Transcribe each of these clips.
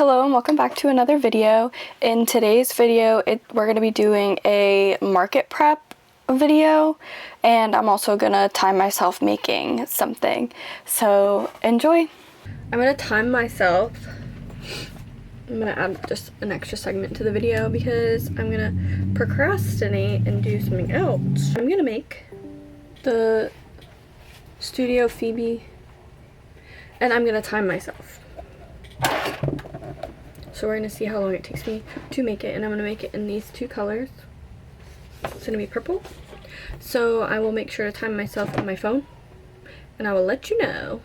Hello and welcome back to another video. In today's video, we're going to be doing a market prep video, and I'm also going to time myself making something. So enjoy. I'm going to time myself. I'm going to add just an extra segment to the video because I'm going to procrastinate and do something else. I'm going to make the Studio Phoebe, and I'm going to time myself. So we're going to see how long it takes me to make it, and I'm going to make it in these two colors. It's going to be purple. So I will make sure to time myself on my phone, and I will let you know.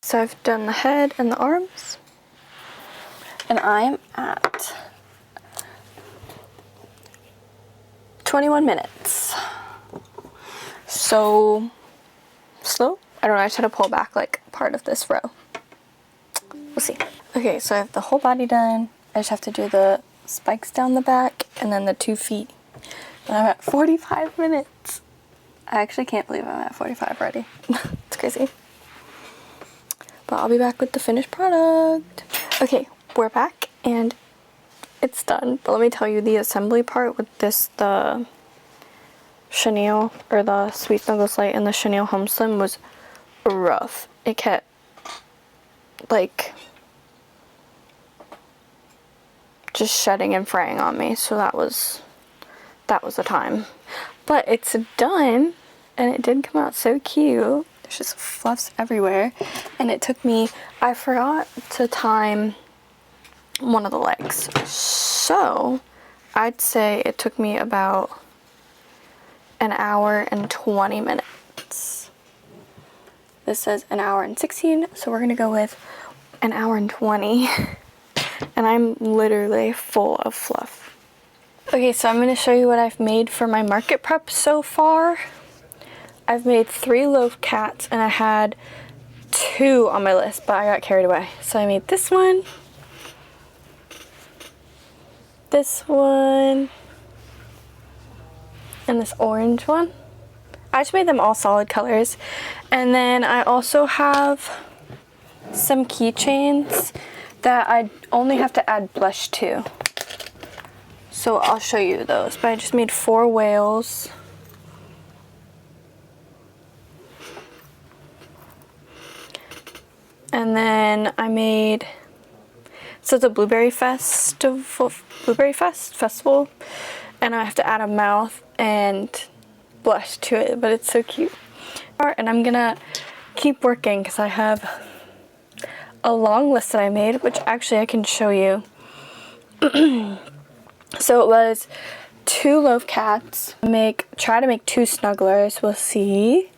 So I've done the head and the arms, and I'm at 21 minutes. So slow. I don't know, I just had to pull back like part of this row. We'll see. Okay, so I have the whole body done. I just have to do the spikes down the back and then the 2 feet. And I'm at 45 minutes. I actually can't believe I'm at 45 already. It's crazy. But I'll be back with the finished product. Okay, we're back and it's done. But let me tell you, the assembly part with this, the chenille, or the Sweet Snuggle Slate and the chenille Home Slim, was rough. It kept like just shedding and fraying on me, so that was the time. But it's done, and it did come out so cute. There's just fluffs everywhere, and it took me, I forgot to time one of the legs, so I'd say it took me about an hour and 20 minutes. This says an hour and 16, so we're gonna go with an hour and 20. And I'm literally full of fluff. Okay, so I'm gonna show you what I've made for my market prep so far. I've made 3 loaf cats, and I had 2 on my list, but I got carried away. So I made this one, and this orange one. I just made them all solid colors. And then I also have some keychains that I only have to add blush to. So I'll show you those. But I just made 4 whales. And then I made, so it's a Blueberry Festival, and I have to add a mouth and blush to it, but it's so cute. And I'm gonna keep working because I have a long list that I made, which actually I can show you. So it was 2 loaf cats, try to make 2 snugglers, we'll see,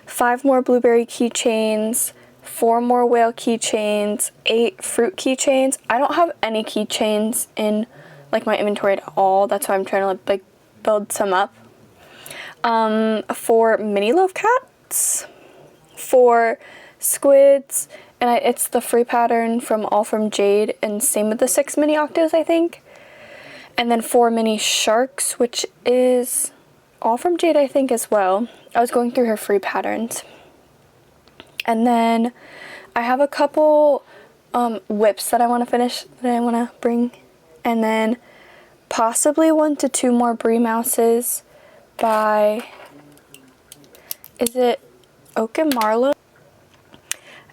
5 more blueberry keychains, 4 more whale keychains, 8 fruit keychains. I don't have any keychains in like my inventory at all. That's why I'm trying to like build some up. 4 mini loaf cats, 4 squids, and it's the free pattern from All From Jade, and same with the 6 mini octos, I think. And then 4 mini sharks, which is All From Jade, I think, as well. I was going through her free patterns. And then I have a couple whips that I want to finish, that I want to bring. And then possibly 1 to 2 more brie mouses by, is it Oak and Marlowe?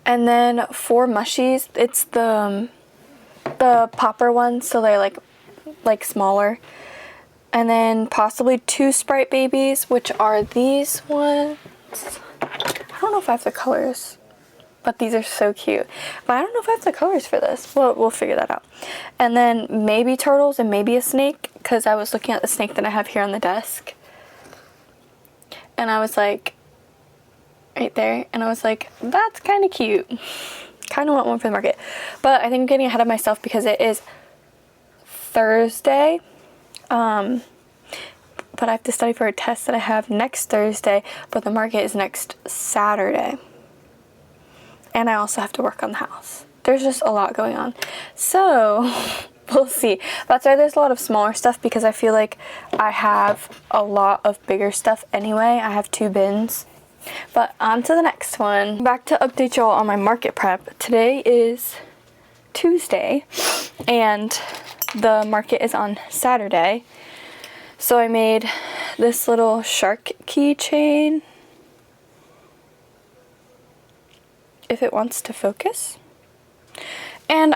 And then 4 mushies. It's the popper ones, so they're like smaller. And then possibly 2 Sprite babies, which are these ones. I don't know if I have the colors, but these are so cute. But I don't know if I have the colors for this. We'll figure that out. And then maybe turtles and maybe a snake, because I was looking at the snake that I have here on the desk. And I was like, right there, and I was like, that's kind of cute. Kind of want one for the market. But I think I'm getting ahead of myself because it is Thursday. but I have to study for a test that I have next Thursday, but the market is next Saturday. And I also have to work on the house. There's just a lot going on. So we'll see. That's why there's a lot of smaller stuff, because I feel like I have a lot of bigger stuff anyway. I have 2 bins. But on to the next one. Back to update y'all on my market prep. Today is Tuesday and the market is on Saturday. So I made this little shark keychain. If it wants to focus. And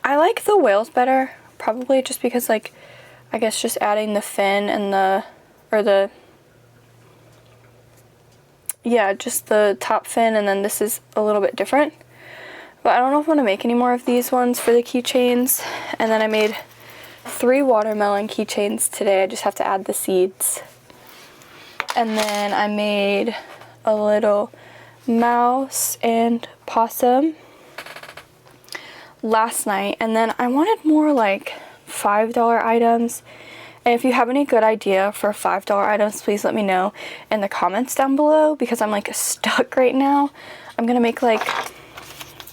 I like the whales better, probably just because, like, I guess just adding the fin and just the top fin, and then this is a little bit different. But I don't know if I want to make any more of these ones for the keychains. And then I made 3 watermelon keychains today. I just have to add the seeds. And then I made a little mouse and possum last night, and then I wanted more like $5 items. And if you have any good idea for $5 items, please let me know in the comments down below, because I'm like stuck right now. I'm gonna make like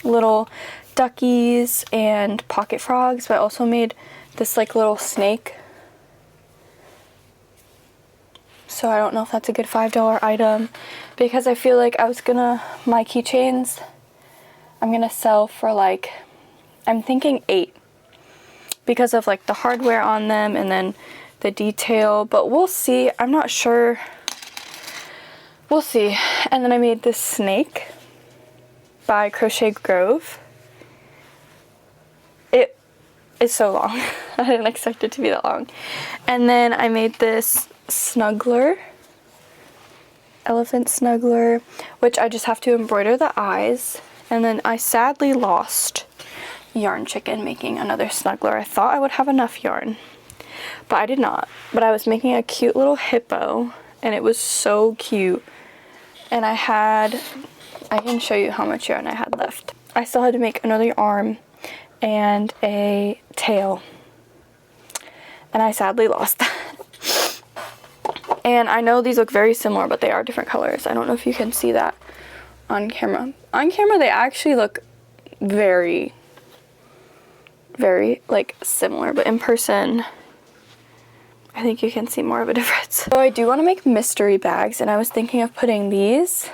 little duckies and pocket frogs, but I also made this like little snake. So I don't know if that's a good $5 item, because I feel like my keychains, I'm gonna sell for like, I'm thinking 8, because of like the hardware on them and then the detail, but we'll see. I'm not sure. We'll see. And then I made this snake by Crochet Grove. It is so long. I didn't expect it to be that long. And then I made this snuggler, elephant snuggler, which I just have to embroider the eyes. And then I sadly lost yarn chicken making another snuggler. I thought I would have enough yarn, but I did not. But I was making a cute little hippo, and it was so cute. And I can show you how much yarn I had left. I still had to make another arm and a tail, and I sadly lost that. And I know these look very similar, but they are different colors. I don't know if you can see that on camera. On camera, they actually look very, very, like, similar. But in person, I think you can see more of a difference. So I do want to make mystery bags, and I was thinking of putting these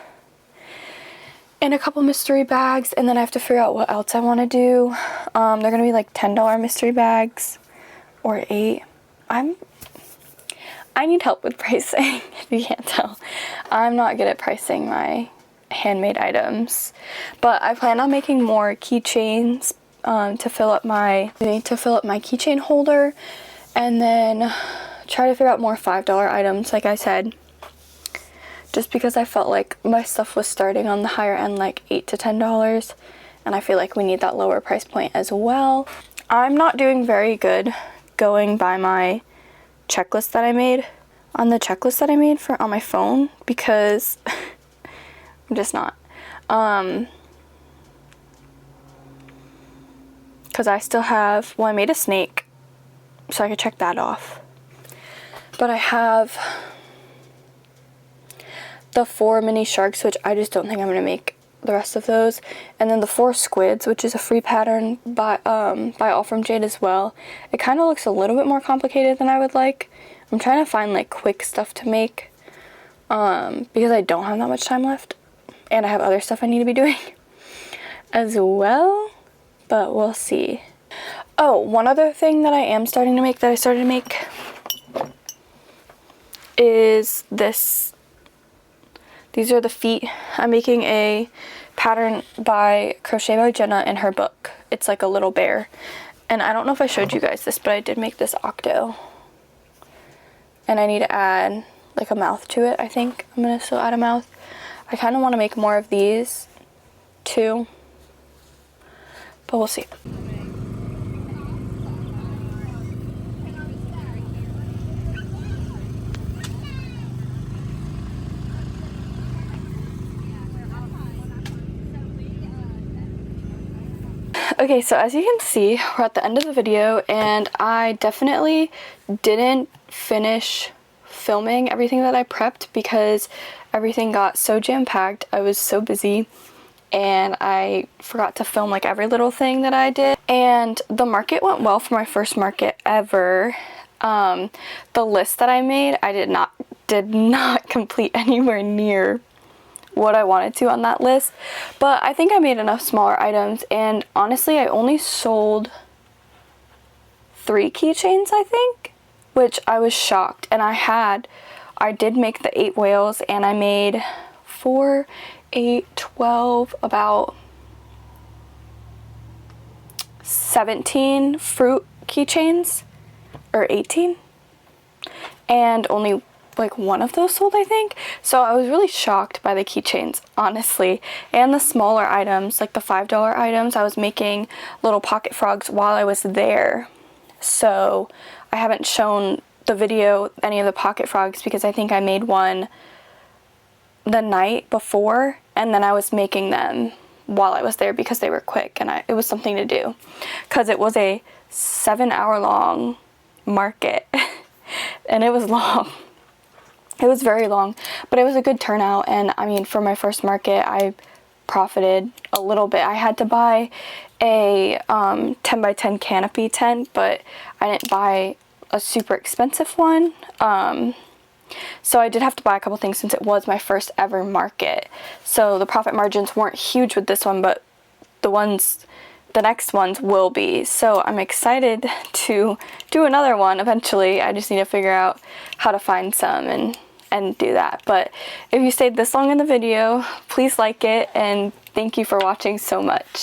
in a couple mystery bags, and then I have to figure out what else I want to do. They're going to be, like, $10 mystery bags or 8. I need help with pricing, if you can't tell. I'm not good at pricing my handmade items, but I plan on making more keychains to fill up my keychain holder, and then try to figure out more $5 items, like I said, just because I felt like my stuff was starting on the higher end, like $8 to $10, and I feel like we need that lower price point as well. I'm not doing very good going by my checklist that I made on my phone, because I'm just not, because I still have, well, I made a snake, so I could check that off, but I have the 4 mini sharks, which I just don't think I'm going to make the rest of those, and then the 4 squids, which is a free pattern by All From Jade as well. It kind of looks a little bit more complicated than I would like. I'm trying to find like quick stuff to make, because I don't have that much time left, and I have other stuff I need to be doing as well, but we'll see. Oh, one other thing that I started to make is this. These are the feet. I'm making a pattern by Crochet by Jenna in her book. It's like a little bear, and I don't know if I showed you guys this, but I did make this octo, and I need to add like a mouth to it. I think I'm gonna still add a mouth. I kind of want to make more of these too, but we'll see. Okay, so as you can see, we're at the end of the video, and I definitely didn't finish filming everything that I prepped because everything got so jam-packed. I was so busy and I forgot to film like every little thing that I did. And the market went well for my first market ever. The list that I made, I did not complete anywhere near what I wanted to on that list, but I think I made enough smaller items, and honestly I only sold 3 keychains, I think, which I was shocked. And I did make the 8 whales, and I made 4, 8, 12, about 17 fruit keychains, or 18, and only like 1 of those sold, I think. So I was really shocked by the keychains, honestly. And the smaller items, like the $5 items, I was making little pocket frogs while I was there. So I haven't shown the video any of the pocket frogs because I think I made one the night before, and then I was making them while I was there because they were quick and it was something to do, because it was a 7-hour long market and it was long. It was very long, but it was a good turnout. And I mean, for my first market, I profited a little bit. I had to buy a 10 by 10 canopy tent, but I didn't buy a super expensive one. So I did have to buy a couple things since it was my first ever market. So the profit margins weren't huge with this one, but the next ones will be. So I'm excited to do another one eventually. I just need to figure out how to find some and do that. But if you stayed this long in the video, please like it, and thank you for watching so much.